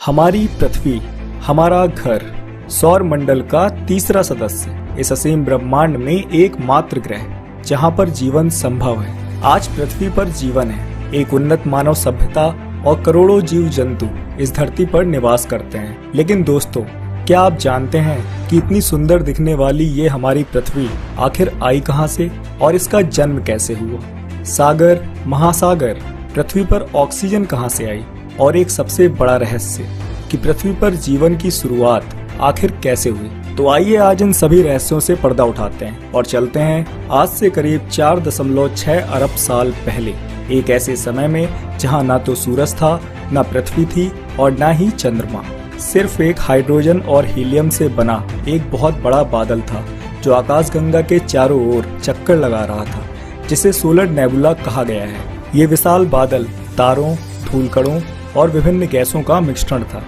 हमारी पृथ्वी, हमारा घर, सौर मंडल का तीसरा सदस्य, इस असीम ब्रह्मांड में एकमात्र ग्रह जहां पर जीवन संभव है। आज पृथ्वी पर जीवन है, एक उन्नत मानव सभ्यता और करोड़ों जीव जंतु इस धरती पर निवास करते हैं। लेकिन दोस्तों, क्या आप जानते हैं कि इतनी सुंदर दिखने वाली ये हमारी पृथ्वी आखिर आई कहां से और इसका जन्म कैसे हुआ? सागर, महासागर, पृथ्वी पर ऑक्सीजन कहां से आई और एक सबसे बड़ा रहस्य कि पृथ्वी पर जीवन की शुरुआत आखिर कैसे हुई। तो आइए आज इन सभी रहस्यों से पर्दा उठाते हैं और चलते हैं आज से करीब 4.6 अरब साल पहले, एक ऐसे समय में जहां ना तो सूरज था, ना पृथ्वी थी और ना ही चंद्रमा। सिर्फ एक हाइड्रोजन और हीलियम से बना एक बहुत बड़ा बादल था जो आकाशगंगा के चारों ओर चक्कर लगा रहा था, जिसे सोलर नेबुला कहा गया है। ये विशाल बादल तारों, धूलकणों और विभिन्न गैसों का मिश्रण था।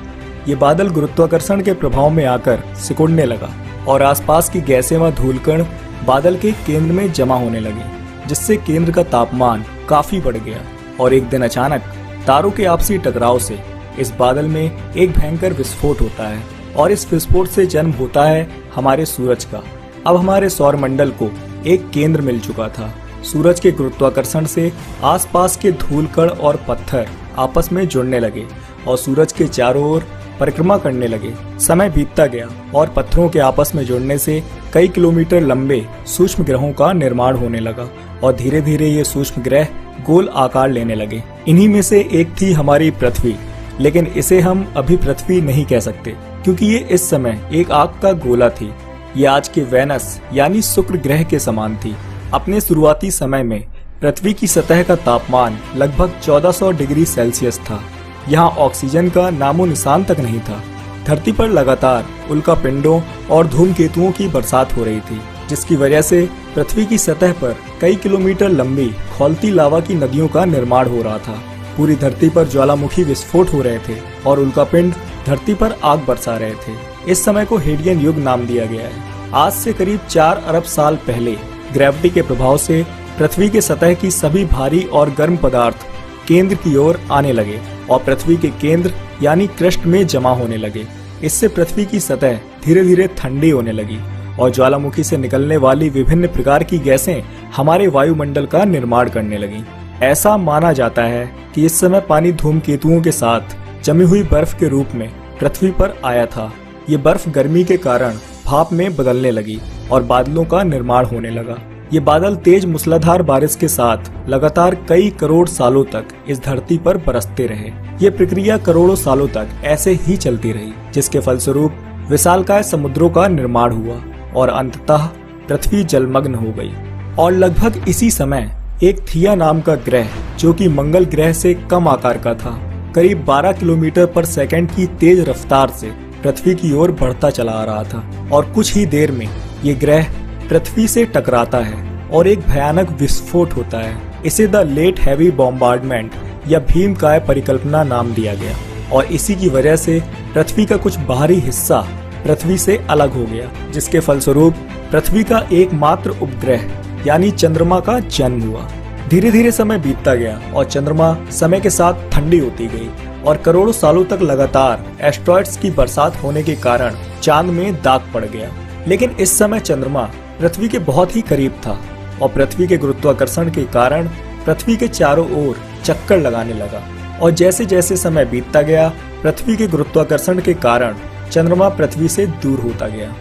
ये बादल गुरुत्वाकर्षण के प्रभाव में आकर सिकुड़ने लगा और आसपास की गैसें व धूलकण बादल के केंद्र में जमा होने लगी, जिससे केंद्र का तापमान काफी बढ़ गया। और एक दिन अचानक तारों के आपसी टकराव से इस बादल में एक भयंकर विस्फोट होता है और इस विस्फोट से जन्म होता है हमारे सूरज का। अब हमारे सौर मंडल को एक केंद्र मिल चुका था। सूरज के गुरुत्वाकर्षण से आसपास के धूलकण और पत्थर आपस में जुड़ने लगे और सूरज के चारों ओर परिक्रमा करने लगे। समय बीतता गया और पत्थरों के आपस में जुड़ने से कई किलोमीटर लंबे सूक्ष्म ग्रहों का निर्माण होने लगा और धीरे धीरे ये सूक्ष्म ग्रह गोल आकार लेने लगे। इन्हीं में से एक थी हमारी पृथ्वी, लेकिन इसे हम अभी पृथ्वी नहीं कह सकते क्योंकि ये इस समय एक आग का गोला थी। ये आज के वेनस यानी शुक्र ग्रह के समान थी। अपने शुरुआती समय में पृथ्वी की सतह का तापमान लगभग 1400 डिग्री सेल्सियस था। यहाँ ऑक्सीजन का नामो निशान तक नहीं था। धरती पर लगातार उल्कापिंडों और धूमकेतुओं की बरसात हो रही थी, जिसकी वजह से पृथ्वी की सतह पर कई किलोमीटर लंबी खौलती लावा की नदियों का निर्माण हो रहा था। पूरी धरती पर ज्वालामुखी विस्फोट हो रहे थे और उल्कापिंड धरती पर आग बरसा रहे थे। इस समय को हेडियन युग नाम दिया गया है। आज से करीब 4 अरब साल पहले ग्रेविटी के प्रभाव से पृथ्वी के सतह की सभी भारी और गर्म पदार्थ केंद्र की ओर आने लगे और पृथ्वी के केंद्र यानी क्रस्ट में जमा होने लगे। इससे पृथ्वी की सतह धीरे धीरे ठंडी होने लगी और ज्वालामुखी से निकलने वाली विभिन्न प्रकार की गैसें हमारे वायुमंडल का निर्माण करने लगी। ऐसा माना जाता है कि इस समय पानी धूमकेतुओं के साथ जमी हुई बर्फ के रूप में पृथ्वी पर आया था। ये बर्फ गर्मी के कारण भाप में बदलने लगी और बादलों का निर्माण होने लगा। ये बादल तेज मूसलाधार बारिश के साथ लगातार कई करोड़ सालों तक इस धरती पर बरसते रहे। ये प्रक्रिया करोड़ों सालों तक ऐसे ही चलती रही, जिसके फलस्वरूप विशालकाय समुद्रों का निर्माण हुआ और अंततः पृथ्वी जलमग्न हो गई। और लगभग इसी समय एक थिया नाम का ग्रह, जो कि मंगल ग्रह से कम आकार का था, करीब 12 किलोमीटर पर सेकंड की तेज रफ्तार से पृथ्वी की ओर बढ़ता चला आ रहा था और कुछ ही देर में ये ग्रह पृथ्वी से टकराता है और एक भयानक विस्फोट होता है। इसे द लेट हैवी बॉम्बार्डमेंट या भीमकाय परिकल्पना नाम दिया गया और इसी की वजह से पृथ्वी का कुछ बाहरी हिस्सा पृथ्वी से अलग हो गया, जिसके फलस्वरूप पृथ्वी का एकमात्र उपग्रह यानी चंद्रमा का जन्म हुआ। धीरे धीरे समय बीतता गया और चंद्रमा समय के साथ ठंडी होती गई और करोड़ों सालों तक लगातार एस्ट्रॉइड्स की बरसात होने के कारण चांद में दाग पड़ गया। लेकिन इस समय चंद्रमा पृथ्वी के बहुत ही करीब था और पृथ्वी के गुरुत्वाकर्षण के कारण पृथ्वी के चारों ओर चक्कर लगाने लगा। और जैसे जैसे समय बीतता गया, पृथ्वी के गुरुत्वाकर्षण के कारण चंद्रमा पृथ्वी से दूर होता गया।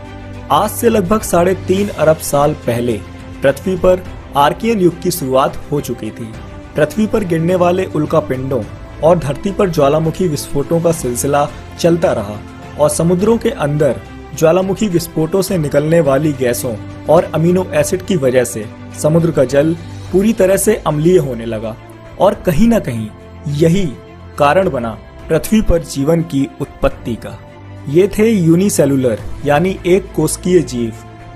आज से लगभग 3.5 अरब साल पहले पृथ्वी पर आर्कियन युग की शुरुआत हो चुकी थी। पृथ्वी पर गिरने वाले उल्कापिंडों और धरती पर ज्वालामुखी विस्फोटों का सिलसिला चलता रहा और समुद्रों के अंदर ज्वालामुखी विस्फोटों से निकलने वाली गैसों और अमीनो एसिड की वजह से समुद्र का जल पूरी तरह से अम्लीय होने लगा और कहीं ना कहीं यही कारण बना पृथ्वी पर जीवन की उत्पत्ति का। ये थे यूनिसेलुलर यानी एक कोशिकीय जीव।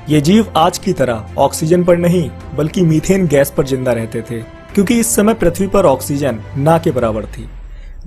ये जीव आज की तरह ऑक्सीजन पर नहीं बल्कि मीथेन गैस पर जिंदा रहते थे, क्योंकि इस समय पृथ्वी पर ऑक्सीजन ना के बराबर थी।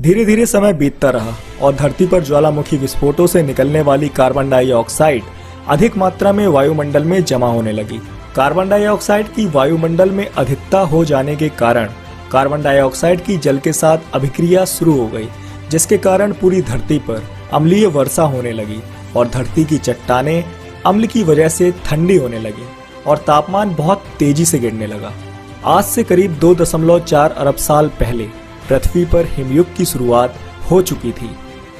धीरे धीरे समय बीतता रहा और धरती पर ज्वालामुखी विस्फोटों से निकलने वाली कार्बन डाइऑक्साइड अधिक मात्रा में वायुमंडल में जमा होने लगी। कार्बन डाइऑक्साइड की वायुमंडल में अधिकता हो जाने के कारण कार्बन डाइऑक्साइड की जल के साथ अभिक्रिया शुरू हो गई, जिसके कारण पूरी धरती पर अम्लीय वर्षा होने लगी और धरती की चट्टानें अम्ल की वजह से ठंडी होने लगी और तापमान बहुत तेजी से गिरने लगा। आज से करीब 2.4 अरब साल पहले पृथ्वी पर हिमयुग की शुरुआत हो चुकी थी।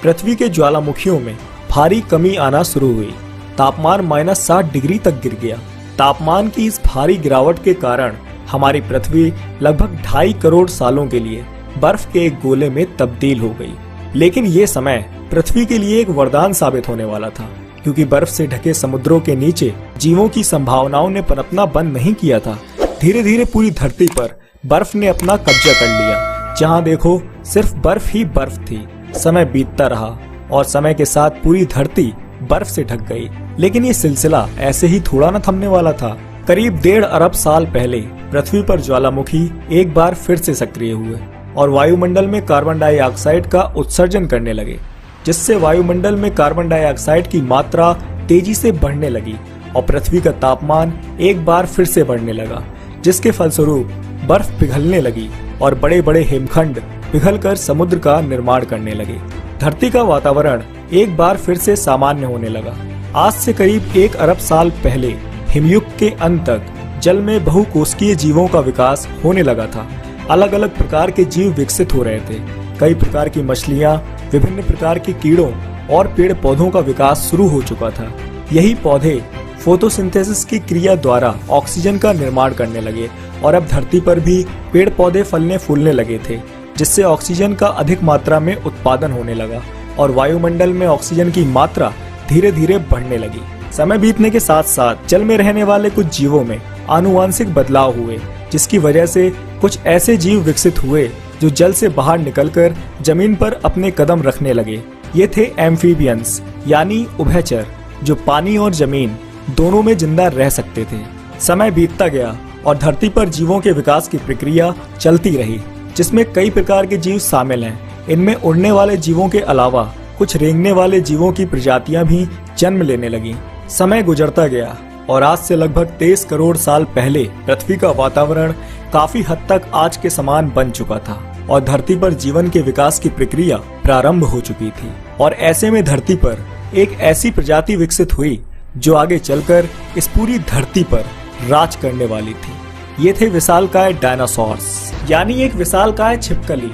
पृथ्वी के ज्वालामुखियों में भारी कमी आना शुरू हुई। तापमान -60 डिग्री तक गिर गया। तापमान की इस भारी गिरावट के कारण हमारी पृथ्वी लगभग 2.5 करोड़ सालों के लिए बर्फ के एक गोले में तब्दील हो गई। लेकिन ये समय पृथ्वी के लिए एक वरदान साबित होने वाला था, क्योंकि बर्फ से ढके समुद्रों के नीचे जीवों की संभावनाओं ने पनपना बंद नहीं किया था। धीरे धीरे पूरी धरती पर बर्फ ने अपना कब्जा कर लिया। जहाँ देखो सिर्फ बर्फ ही बर्फ थी। समय बीतता रहा और समय के साथ पूरी धरती बर्फ से ढक गई। लेकिन ये सिलसिला ऐसे ही थोड़ा न थमने वाला था। करीब 1.5 अरब साल पहले पृथ्वी पर ज्वालामुखी एक बार फिर से सक्रिय हुए और वायुमंडल में कार्बन डाइऑक्साइड का उत्सर्जन करने लगे, जिससे वायुमंडल में कार्बन डाइऑक्साइड की मात्रा तेजी से बढ़ने लगी और पृथ्वी का तापमान एक बार फिर से बढ़ने लगा, जिसके फलस्वरूप बर्फ पिघलने लगी और बड़े बड़े हिमखंड पिघलकर समुद्र का निर्माण करने लगे। धरती का वातावरण एक बार फिर से सामान्य होने लगा। आज से करीब 1 अरब साल पहले हिमयुग के अंत तक जल में बहुकोशिकीय जीवों का विकास होने लगा था। अलग अलग प्रकार के जीव विकसित हो रहे थे। कई प्रकार की मछलियां, विभिन्न प्रकार के कीड़ों और पेड़ पौधों का विकास शुरू हो चुका था। यही पौधे फोटोसिंथेसिस की क्रिया द्वारा ऑक्सीजन का निर्माण करने लगे और अब धरती पर भी पेड़ पौधे फलने फूलने लगे थे, जिससे ऑक्सीजन का अधिक मात्रा में उत्पादन होने लगा और वायुमंडल में ऑक्सीजन की मात्रा धीरे धीरे बढ़ने लगी। समय बीतने के साथ साथ जल में रहने वाले कुछ जीवों में आनुवांशिक बदलाव हुए, जिसकी वजह से कुछ ऐसे जीव विकसित हुए जो जल से बाहर निकलकर जमीन पर अपने कदम रखने लगे। ये थे एम्फीबियंस, यानी उभयचर, जो पानी और जमीन दोनों में जिंदा रह सकते थे। समय बीतता गया और धरती पर जीवों के विकास की प्रक्रिया चलती रही, जिसमें कई प्रकार के जीव शामिल हैं। इनमें उड़ने वाले जीवों के अलावा कुछ रेंगने वाले जीवों की प्रजातियां भी जन्म लेने लगीं। समय गुजरता गया और आज से लगभग 23 करोड़ साल पहले पृथ्वी का वातावरण काफी हद तक आज के समान बन चुका था और धरती पर जीवन के विकास की प्रक्रिया प्रारंभ हो चुकी थी। और ऐसे में धरती पर एक ऐसी प्रजाति विकसित हुई जो आगे चलकर इस पूरी धरती पर राज करने वाली थी। ये थे विशालकाय डायनासोर्स, यानी एक विशालकाय छिपकली।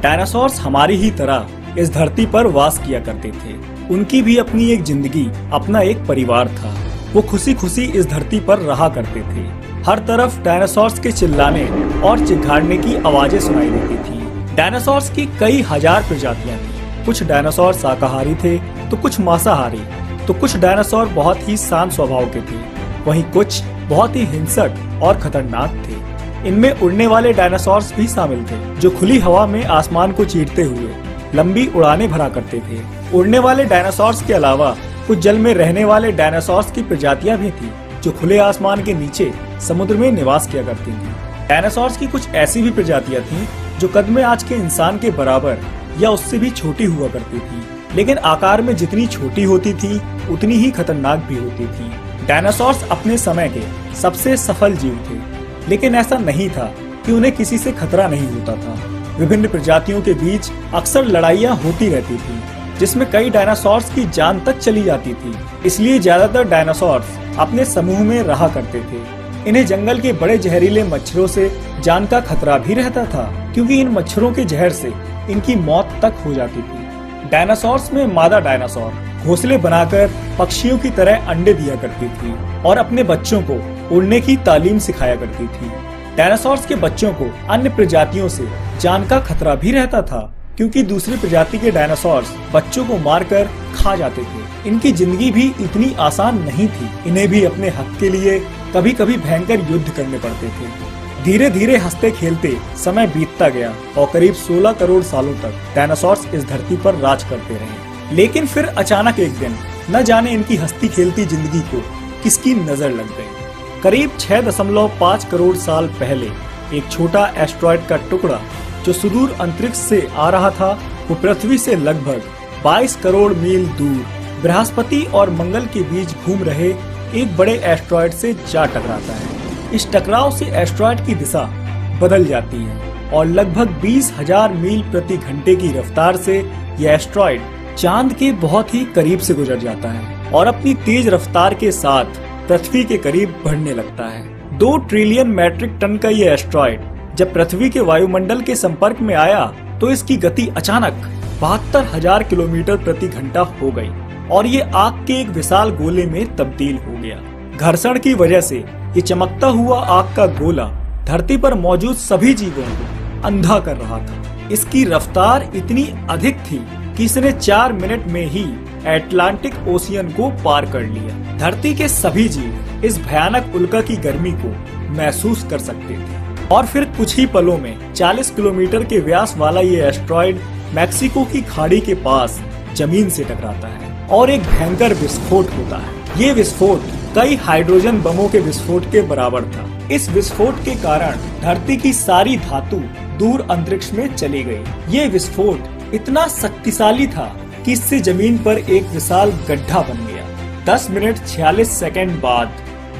डायनासोर्स हमारी ही तरह इस धरती पर वास किया करते थे। उनकी भी अपनी एक जिंदगी, अपना एक परिवार था। वो खुशी खुशी इस धरती पर रहा करते थे। हर तरफ डायनासोर्स के चिल्लाने और चिघाड़ने की आवाजें सुनाई देती थी। डायनासोर्स की कई हजार प्रजातियां थी। कुछ डायनासोर शाकाहारी थे तो कुछ मांसाहारी, तो कुछ डायनासोर बहुत ही शांत स्वभाव के थे, वहीं कुछ बहुत ही हिंसक और खतरनाक थे। इनमें उड़ने वाले डायनासोर्स भी शामिल थे, जो खुली हवा में आसमान को चीरते हुए लंबी उड़ानें भरा करते थे। उड़ने वाले डायनासोर्स के अलावा कुछ जल में रहने वाले डायनासोर्स की प्रजातियां भी थी, जो खुले आसमान के नीचे समुद्र में निवास किया करती थी। डायनासोर्स की कुछ ऐसी भी प्रजातियां थीं जो कद में आज के इंसान के बराबर या उससे भी छोटी हुआ करती थी, लेकिन आकार में जितनी छोटी होती थी उतनी ही खतरनाक भी होती थी। डायनासोर्स अपने समय के सबसे सफल जीव थे, लेकिन ऐसा नहीं था कि उन्हें किसी से खतरा नहीं होता था। विभिन्न प्रजातियों के बीच अक्सर लड़ाइयाँ होती रहती थी, जिसमें कई डायनासोर्स की जान तक चली जाती थी। इसलिए ज्यादातर डायनासोर्स अपने समूह में रहा करते थे। इन्हें जंगल के बड़े जहरीले मच्छरों से जान का खतरा भी रहता था, क्योंकि इन मच्छरों के जहर से इनकी मौत तक हो जाती थी। डायनासोर्स में मादा डायनासोर घोंसले बनाकर पक्षियों की तरह अंडे दिया करती थी और अपने बच्चों को उड़ने की तालीम सिखाया करती थी। डायनासोर्स के बच्चों को अन्य प्रजातियों से जान का खतरा भी रहता था, क्योंकि दूसरी प्रजाति के डायनासोर्स बच्चों को मारकर खा जाते थे। इनकी जिंदगी भी इतनी आसान नहीं थी। इन्हें भी अपने हक के लिए कभी कभी भयंकर युद्ध करने पड़ते थे। धीरे धीरे हंसते खेलते समय बीतता गया और करीब 16 करोड़ सालों तक डायनासोर्स इस धरती पर राज करते रहे। लेकिन फिर अचानक एक दिन न जाने इनकी हंसती खेलती जिंदगी को किसकी नजर लग गई। करीब 6.5 करोड़ साल पहले एक छोटा एस्ट्रॉयड का टुकड़ा जो सुदूर अंतरिक्ष से आ रहा था, वो पृथ्वी से लगभग 22 करोड़ मील दूर बृहस्पति और मंगल के बीच घूम रहे एक बड़े एस्ट्रॉयड से जा टकराता है। इस टकराव से एस्ट्रॉयड की दिशा बदल जाती है और लगभग 20,000 मील प्रति घंटे की रफ्तार से यह एस्ट्रॉइड चांद के बहुत ही करीब से गुजर जाता है और अपनी तेज रफ्तार के साथ पृथ्वी के करीब बढ़ने लगता है। 2 ट्रिलियन मैट्रिक टन का यह एस्ट्रॉइड जब पृथ्वी के वायुमंडल के संपर्क में आया तो इसकी गति अचानक 72,000 किलोमीटर प्रति घंटा हो गई और ये आग के एक विशाल गोले में तब्दील हो गया। घर्षण की वजह से ये चमकता हुआ आग का गोला धरती पर मौजूद सभी जीवों को अंधा कर रहा था। इसकी रफ्तार इतनी अधिक थी कि इसने 4 मिनट में ही अटलांटिक ओशियन को पार कर लिया। धरती के सभी जीव इस भयानक उल्का की गर्मी को महसूस कर सकते थे और फिर कुछ ही पलों में 40 किलोमीटर के व्यास वाला ये एस्ट्रॉइड मैक्सिको की खाड़ी के पास जमीन से टकराता है और एक भयंकर विस्फोट होता है। ये विस्फोट कई हाइड्रोजन बमों के विस्फोट के बराबर था। इस विस्फोट के कारण धरती की सारी धातु दूर अंतरिक्ष में चली गई। ये विस्फोट इतना शक्तिशाली था कि इससे जमीन पर एक विशाल गड्ढा बन गया। 10 मिनट 46 सेकंड बाद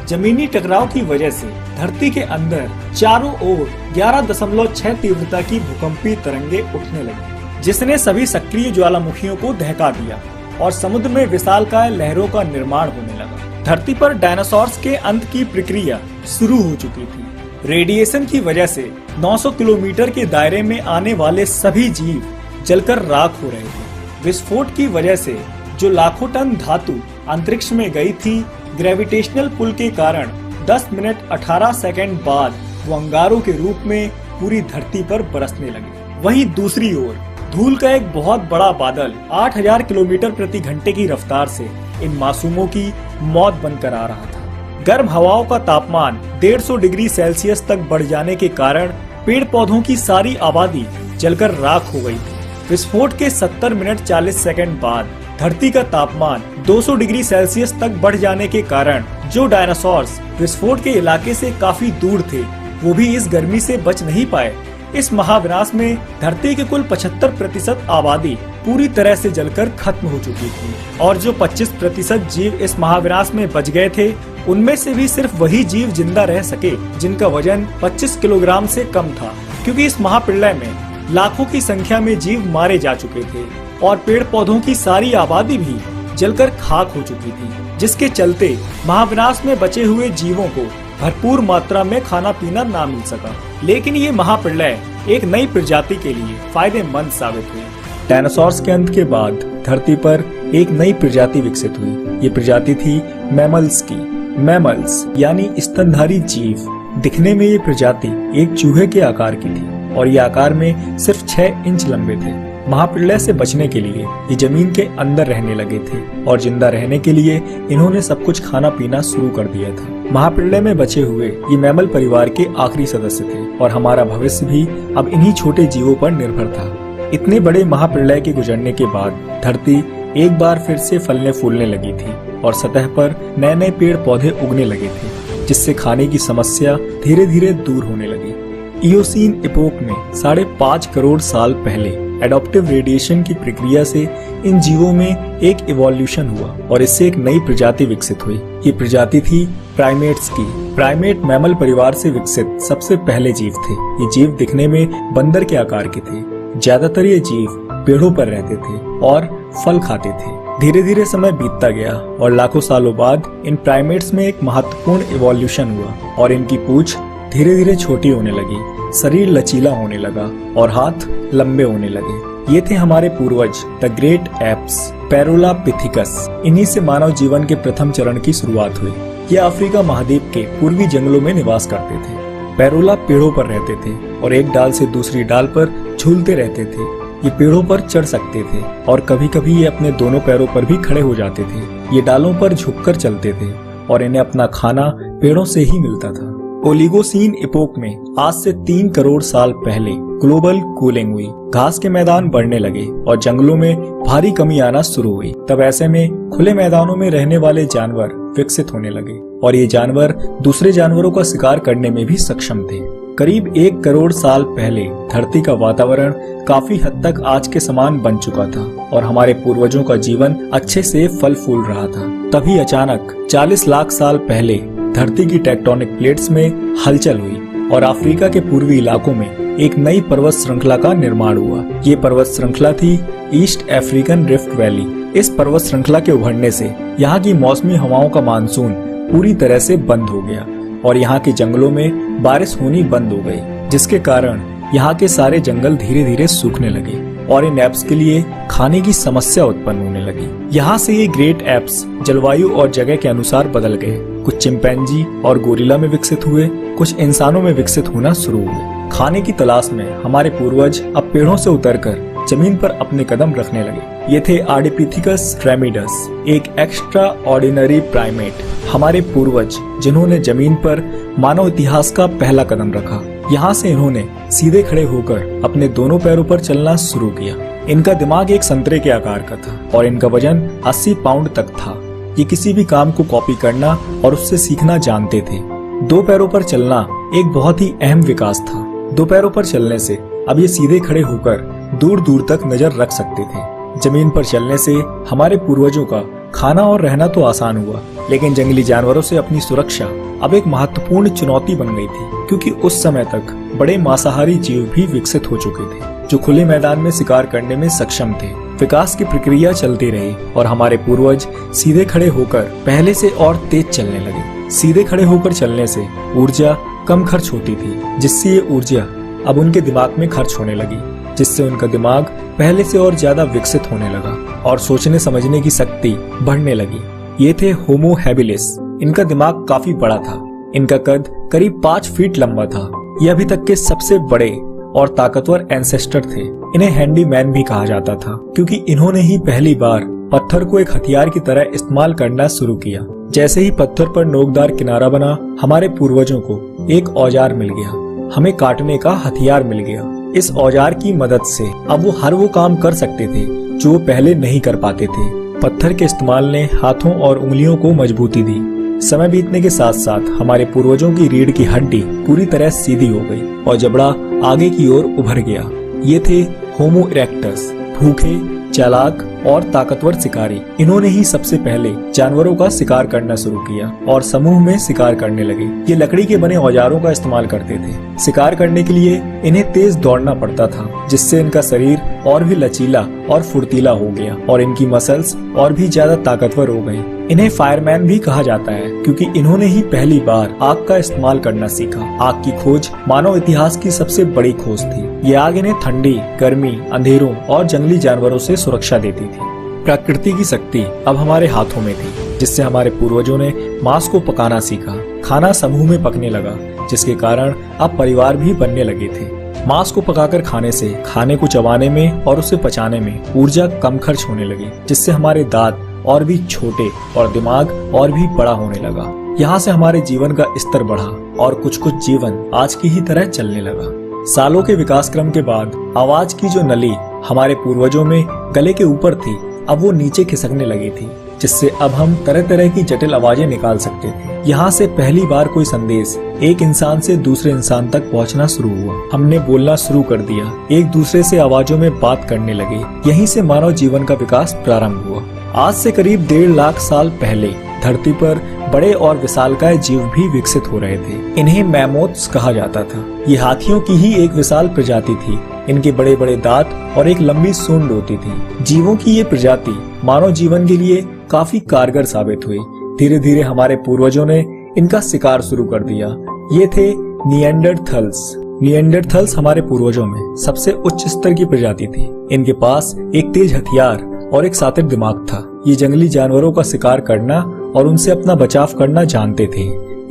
जमीनी टकराव की वजह से धरती के अंदर चारों ओर 11.6 तीव्रता की भूकंपीय तरंगे उठने लगी, जिसने सभी सक्रिय ज्वालामुखियों को दहका दिया और समुद्र में विशालकाय लहरों का निर्माण होने लगा। धरती पर डायनासोर्स के अंत की प्रक्रिया शुरू हो चुकी थी। रेडिएशन की वजह से 900 किलोमीटर के दायरे में आने वाले सभी जीव जलकर राख हो रहे थे। विस्फोट की वजह से जो लाखों टन धातु अंतरिक्ष में गई थी, ग्रेविटेशनल पुल के कारण 10 मिनट 18 सेकंड बाद वो अंगारों के रूप में पूरी धरती पर बरसने लगे। वहीं दूसरी ओर धूल का एक बहुत बड़ा बादल 8000 किलोमीटर प्रति घंटे की रफ्तार से इन मासूमों की मौत बनकर आ रहा था। गर्म हवाओं का तापमान 150 डिग्री सेल्सियस तक बढ़ जाने के कारण पेड़ पौधों की सारी आबादी जलकर राख हो गई थी। विस्फोट के 70 मिनट 40 सेकंड बाद धरती का तापमान 200 डिग्री सेल्सियस तक बढ़ जाने के कारण जो डायनासोर्स विस्फोट के इलाके से काफी दूर थे, वो भी इस गर्मी से बच नहीं पाए। इस महाविनाश में धरती के कुल 75% आबादी पूरी तरह से जलकर खत्म हो चुकी थी और जो 25% जीव इस महाविनाश में बच गए थे, उनमें से भी सिर्फ वही जीव जिंदा रह सके जिनका वजन 25 किलोग्राम से कम था, क्योंकि इस महाप्रलय में लाखों की संख्या में जीव मारे जा चुके थे और पेड़ पौधों की सारी आबादी भी जलकर खाक हो चुकी थी, जिसके चलते महाविनाश में बचे हुए जीवों को भरपूर मात्रा में खाना पीना ना मिल सका। लेकिन ये महाप्रलय एक नई प्रजाति के लिए फायदेमंद साबित हुई। डायनासोर्स के अंत के बाद धरती पर एक नई प्रजाति विकसित हुई। ये प्रजाति थी मैमल्स की। मैमल्स यानी स्तनधारी जीव। दिखने में ये प्रजाति एक चूहे के आकार की थी और ये आकार में सिर्फ 6 इंच लंबे थे। महाप्रलय से बचने के लिए ये जमीन के अंदर रहने लगे थे और जिंदा रहने के लिए इन्होंने सब कुछ खाना पीना शुरू कर दिया था। महाप्रलय में बचे हुए ये मैमल परिवार के आखिरी सदस्य थे और हमारा भविष्य भी अब इन्हीं छोटे जीवों पर निर्भर था। इतने बड़े महाप्रलय के गुजरने के बाद धरती एक बार फिर से फलने फूलने लगी थी और सतह पर नए नए पेड़ पौधे उगने लगे थे, जिससे खाने की समस्या धीरे धीरे दूर होने लगी। इयोसीन इपोक में 5.5 करोड़ साल पहले एडॉप्टिव रेडिएशन की प्रक्रिया से इन जीवों में एक इवोल्यूशन हुआ और इससे एक नई प्रजाति विकसित हुई। ये प्रजाति थी प्राइमेट्स की। प्राइमेट मैमल परिवार से विकसित सबसे पहले जीव थे। ये जीव दिखने में बंदर के आकार के थे। ज्यादातर ये जीव पेड़ों पर रहते थे और फल खाते थे। धीरे धीरे समय बीतता गया और लाखों सालों बाद इन प्राइमेट्स में एक महत्वपूर्ण इवोल्यूशन हुआ और इनकी पूंछ धीरे धीरे छोटी होने लगी, शरीर लचीला होने लगा और हाथ लंबे होने लगे। ये थे हमारे पूर्वज द ग्रेट एप्स, पैरोलापिथिकस। इन्हीं से मानव जीवन के प्रथम चरण की शुरुआत हुई। ये अफ्रीका महाद्वीप के पूर्वी जंगलों में निवास करते थे। पैरोला पेड़ों पर रहते थे और एक डाल से दूसरी डाल पर झूलते रहते थे। ये पेड़ों पर चढ़ सकते थे और कभी कभी ये अपने दोनों पैरों पर भी खड़े हो जाते थे। ये डालों पर झुककर चलते थे और इन्हें अपना खाना पेड़ों से ही मिलता था। ओलिगोसीन इपोक में आज से 3 करोड़ साल पहले ग्लोबल कूलिंग हुई। घास के मैदान बढ़ने लगे और जंगलों में भारी कमी आना शुरू हुई। तब ऐसे में खुले मैदानों में रहने वाले जानवर विकसित होने लगे और ये जानवर दूसरे जानवरों का शिकार करने में भी सक्षम थे। करीब 1 करोड़ साल पहले धरती का वातावरण काफी हद तक आज के समान बन चुका था और हमारे पूर्वजों का जीवन अच्छे से फल फूल रहा था। तभी अचानक 40 लाख साल पहले धरती की टेक्टोनिक प्लेट्स में हलचल हुई और अफ्रीका के पूर्वी इलाकों में एक नई पर्वत श्रृंखला का निर्माण हुआ। ये पर्वत श्रृंखला थी ईस्ट अफ्रीकन रिफ्ट वैली। इस पर्वत श्रृंखला के उभरने से यहाँ की मौसमी हवाओं का मानसून पूरी तरह से बंद हो गया और यहाँ के जंगलों में बारिश होनी बंद हो गई, जिसके कारण यहाँ के सारे जंगल धीरे धीरे सूखने लगे और इन एप्स के लिए खाने की समस्या उत्पन्न होने लगी। यहाँ से ये ग्रेट एप्स जलवायु और जगह के अनुसार बदल गए। कुछ चिंपैंजी और गोरिल्ला में विकसित हुए, कुछ इंसानों में विकसित होना शुरू हुए। खाने की तलाश में हमारे पूर्वज अब पेड़ों से उतरकर जमीन पर अपने कदम रखने लगे। ये थे आर्डिपिथिकस ट्रेमिडस, एक एक्स्ट्रा ऑर्डिनरी प्राइमेट, हमारे पूर्वज जिन्होंने जमीन पर मानव इतिहास का पहला कदम रखा। यहाँ से इन्होंने सीधे खड़े होकर अपने दोनों पैरों पर चलना शुरू किया। इनका दिमाग एक संतरे के आकार का था और इनका वजन 80 पाउंड तक था। ये किसी भी काम को कॉपी करना और उससे सीखना जानते थे। दो पैरों पर चलना एक बहुत ही अहम विकास था। दो पैरों पर चलने से अब ये सीधे खड़े होकर दूर दूर तक नजर रख सकते थे। जमीन पर चलने से हमारे पूर्वजों का खाना और रहना तो आसान हुआ, लेकिन जंगली जानवरों से अपनी सुरक्षा अब एक महत्वपूर्ण चुनौती बन गई थी, क्योंकि उस समय तक बड़े मांसाहारी जीव भी विकसित हो चुके थे जो खुले मैदान में शिकार करने में सक्षम थे। विकास की प्रक्रिया चलती रही और हमारे पूर्वज सीधे खड़े होकर पहले से और तेज चलने लगे। सीधे खड़े होकर चलने से ऊर्जा कम खर्च होती थी, जिससे ये ऊर्जा अब उनके दिमाग में खर्च होने लगी, जिससे उनका दिमाग पहले से और ज्यादा विकसित होने लगा और सोचने समझने की शक्ति बढ़ने लगी। ये थे होमो हैबिलिस। इनका दिमाग काफी बड़ा था। इनका कद करीब 5 फीट लंबा था। ये अभी तक के सबसे बड़े और ताकतवर एंसेस्टर थे। इन्हें हैंडीमैन भी कहा जाता था, क्योंकि इन्होंने ही पहली बार पत्थर को एक हथियार की तरह इस्तेमाल करना शुरू किया। जैसे ही पत्थर पर नोकदार किनारा बना, हमारे पूर्वजों को एक औजार मिल गया, हमें काटने का हथियार मिल गया। इस औजार की मदद से अब वो हर वो काम कर सकते थे जो पहले नहीं कर पाते थे। पत्थर के इस्तेमाल ने हाथों और उंगलियों को मजबूती दी। समय बीतने के साथ साथ हमारे पूर्वजों की रीढ़ की हड्डी पूरी तरह सीधी हो गई और जबड़ा आगे की ओर उभर गया। ये थे होमो इरेक्टस, भूखे, चालाक और ताकतवर शिकारी। इन्होंने ही सबसे पहले जानवरों का शिकार करना शुरू किया और समूह में शिकार करने लगे। ये लकड़ी के बने औजारों का इस्तेमाल करते थे। शिकार करने के लिए इन्हें तेज दौड़ना पड़ता था, जिससे इनका शरीर और भी लचीला और फुर्तीला हो गया और इनकी मसल्स और भी ज्यादा ताकतवर हो गई। इन्हें फायरमैन भी कहा जाता है, क्योंकि इन्होंने ही पहली बार आग का इस्तेमाल करना सीखा। आग की खोज मानव इतिहास की सबसे बड़ी खोज थी। ये आग इन्हें ठंडी, गर्मी, अंधेरों और जंगली जानवरों से सुरक्षा देती थी। प्रकृति की शक्ति अब हमारे हाथों में थी, जिससे हमारे पूर्वजों ने मांस को पकाना सीखा। खाना समूह में पकने लगा, जिसके कारण अब परिवार भी बनने लगे थे। मांस को पकाकर खाने से खाने को चबाने में और उसे पचाने में ऊर्जा कम खर्च होने लगी, जिससे हमारे दांत और भी छोटे और दिमाग और भी बड़ा होने लगा। यहाँ से हमारे जीवन का स्तर बढ़ा और कुछ कुछ जीवन आज की ही तरह चलने लगा। सालों के विकास क्रम के बाद आवाज की जो नली हमारे पूर्वजों में गले के ऊपर थी, अब वो नीचे खिसकने लगी थी, जिससे अब हम तरह तरह की जटिल आवाजें निकाल सकते थे। यहाँ से पहली बार कोई संदेश एक इंसान से दूसरे इंसान तक पहुँचना शुरू हुआ। हमने बोलना शुरू कर दिया, एक दूसरे से आवाजों में बात करने लगे। यहीं से मानव जीवन का विकास प्रारंभ हुआ। आज से करीब 1.5 लाख साल पहले धरती पर बड़े और विशालकाय जीव भी विकसित हो रहे थे। इन्हें मैमोथ्स कहा जाता था। ये हाथियों की ही एक विशाल प्रजाति थी। इनके बड़े बड़े दांत और एक लंबी सूंड होती थी। जीवों की ये प्रजाति मानव जीवन के लिए काफी कारगर साबित हुई। धीरे धीरे हमारे पूर्वजों ने इनका शिकार शुरू कर दिया। ये थे निएंडरथल्स। निएंडरथल्स हमारे पूर्वजों में सबसे उच्च स्तर की प्रजाति थी। इनके पास एक तेज हथियार और एक शातिर दिमाग था। ये जंगली जानवरों का शिकार करना और उनसे अपना बचाव करना जानते थे।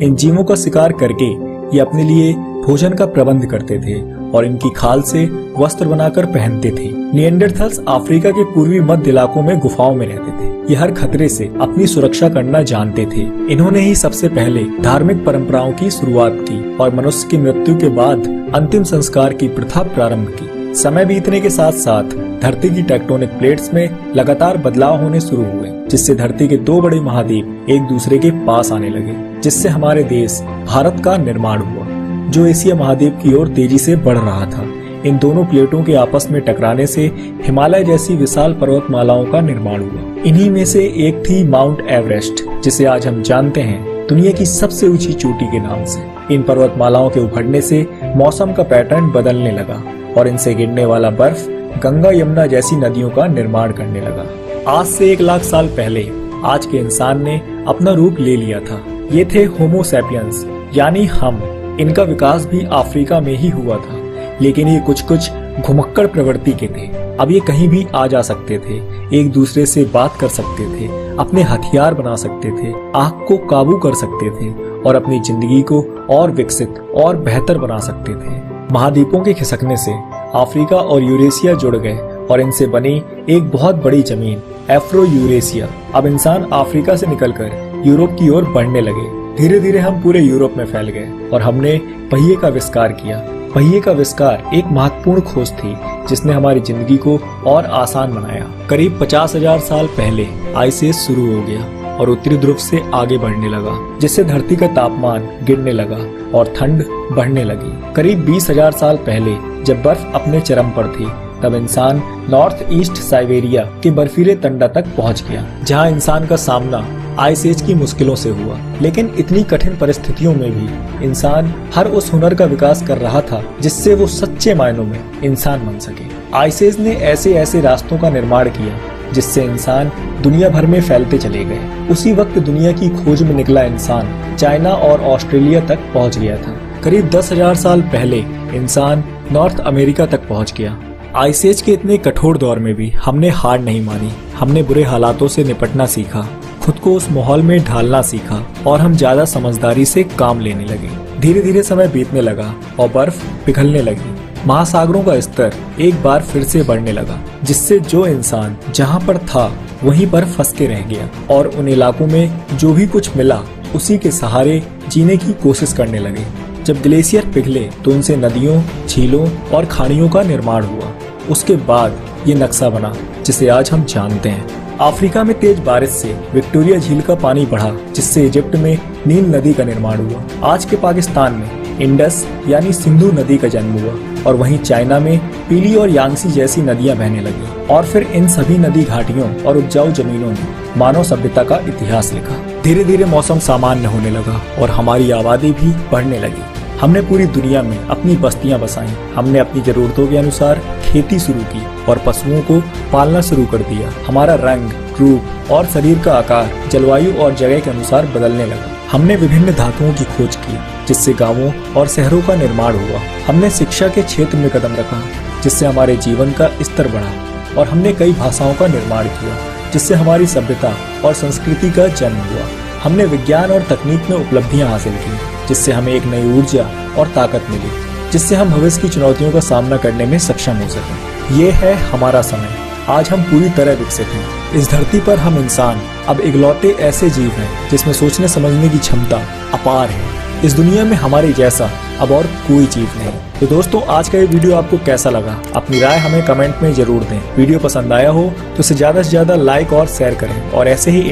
इन जीवों का शिकार करके ये अपने लिए भोजन का प्रबंध करते थे और इनकी खाल से वस्त्र बनाकर पहनते थे। निएंडरथल्स अफ्रीका के पूर्वी मध्य इलाकों में गुफाओं में रहते थे। ये हर खतरे से अपनी सुरक्षा करना जानते थे। इन्होंने ही सबसे पहले धार्मिक परंपराओं की शुरुआत की और मनुष्य की मृत्यु के बाद अंतिम संस्कार की प्रथा प्रारंभ की। समय बीतने के साथ साथ धरती की टेक्टोनिक प्लेट्स में लगातार बदलाव होने शुरू हुए, जिससे धरती के 2 बड़े महाद्वीप एक दूसरे के पास आने लगे, जिससे हमारे देश भारत का निर्माण हुआ, जो एशिया महाद्वीप की ओर तेजी से बढ़ रहा था। इन दोनों प्लेटों के आपस में टकराने से हिमालय जैसी विशाल पर्वतमालाओं का निर्माण हुआ। इन्हीं में से एक थी माउंट एवरेस्ट, जिसे आज हम जानते हैं दुनिया की सबसे ऊंची चोटी के नाम से। इन पर्वतमालाओं के उभरने से मौसम का पैटर्न बदलने लगा और इनसे गिरने वाला बर्फ गंगा यमुना जैसी नदियों का निर्माण करने लगा। आज से 1 लाख साल पहले आज के इंसान ने अपना रूप ले लिया था। ये थे होमो सैपियंस यानी हम। इनका विकास भी अफ्रीका में ही हुआ था, लेकिन ये कुछ घुमक्कड़ प्रवृत्ति के थे। अब ये कहीं भी आ जा सकते थे, एक दूसरे से बात कर सकते थे, अपने हथियार बना सकते थे, आग को काबू कर सकते थे और अपनी जिंदगी को और विकसित और बेहतर बना सकते थे। महाद्वीपों के खिसकने से अफ्रीका और यूरेशिया जुड़ गए और इनसे बनी एक बहुत बड़ी जमीन एफ्रो यूरेशिया। अब इंसान अफ्रीका से निकलकर यूरोप की ओर बढ़ने लगे। धीरे धीरे हम पूरे यूरोप में फैल गए और हमने पहिए का आविष्कार किया। पहिए का आविष्कार एक महत्वपूर्ण खोज थी जिसने हमारी जिंदगी को और आसान बनाया। करीब 50,000 साल पहले आइस एज शुरू हो गया और उत्तरी ध्रुव से आगे बढ़ने लगा, जिससे धरती का तापमान गिरने लगा और ठंड बढ़ने लगी। करीब 20,000 साल पहले जब बर्फ अपने चरम पर थी, तब इंसान नॉर्थ ईस्ट साइबेरिया के बर्फीले तंडा तक पहुंच गया, जहां इंसान का सामना आइस एज की मुश्किलों से हुआ। लेकिन इतनी कठिन परिस्थितियों में भी इंसान हर उस हुनर का विकास कर रहा था जिससे वो सच्चे मायनों में इंसान बन सके। आइस एज ने ऐसे रास्तों का निर्माण किया जिससे इंसान दुनिया भर में फैलते चले गए। उसी वक्त दुनिया की खोज में निकला इंसान चाइना और ऑस्ट्रेलिया तक पहुंच गया था। करीब 10,000 साल पहले इंसान नॉर्थ अमेरिका तक पहुंच गया। आइस एज के इतने कठोर दौर में भी हमने हार नहीं मानी। हमने बुरे हालातों से निपटना सीखा, खुद को उस माहौल में ढालना सीखा और हम ज्यादा समझदारी से काम लेने लगे। धीरे धीरे समय बीतने लगा और बर्फ पिघलने लगी। महासागरों का स्तर एक बार फिर से बढ़ने लगा, जिससे जो इंसान जहां पर था वहीं पर फंस के रह गया और उन इलाकों में जो भी कुछ मिला उसी के सहारे जीने की कोशिश करने लगे। जब ग्लेशियर पिघले तो उनसे नदियों, झीलों और खाड़ियों का निर्माण हुआ। उसके बाद ये नक्शा बना जिसे आज हम जानते हैं। अफ्रीका में तेज बारिश से विक्टोरिया झील का पानी बढ़ा, जिससे इजिप्ट में नील नदी का निर्माण हुआ। आज के पाकिस्तान में इंडस यानी सिंधु नदी का जन्म हुआ और वहीं चाइना में पीली और यांगसी जैसी नदियां बहने लगी। और फिर इन सभी नदी घाटियों और उपजाऊ जमीनों ने मानव सभ्यता का इतिहास लिखा। धीरे धीरे मौसम सामान्य होने लगा और हमारी आबादी भी बढ़ने लगी। हमने पूरी दुनिया में अपनी बस्तियां बसाई। हमने अपनी जरूरतों के अनुसार खेती शुरू की और पशुओं को पालना शुरू कर दिया। हमारा रंग, रूप और शरीर का आकार जलवायु और जगह के अनुसार बदलने लगा। हमने विभिन्न धातुओं की खोज की, जिससे गांवों और शहरों का निर्माण हुआ। हमने शिक्षा के क्षेत्र में कदम रखा, जिससे हमारे जीवन का स्तर बढ़ा और हमने कई भाषाओं का निर्माण किया, जिससे हमारी सभ्यता और संस्कृति का जन्म हुआ। हमने विज्ञान और तकनीक में उपलब्धियां हासिल की, जिससे हमें एक नई ऊर्जा और ताकत मिली, जिससे हम भविष्य की चुनौतियों का सामना करने में सक्षम हो सकें। ये है हमारा समय। आज हम पूरी तरह विकसित हैं। इस धरती पर हम इंसान अब इकलौते ऐसे जीव हैं जिसमें सोचने समझने की क्षमता अपार है। इस दुनिया में हमारे जैसा अब और कोई जीव नहीं। तो दोस्तों, आज का ये वीडियो आपको कैसा लगा? अपनी राय हमें कमेंट में जरूर दें। वीडियो पसंद आया हो तो इसे ज्यादा से ज्यादा लाइक और शेयर करें और ऐसे ही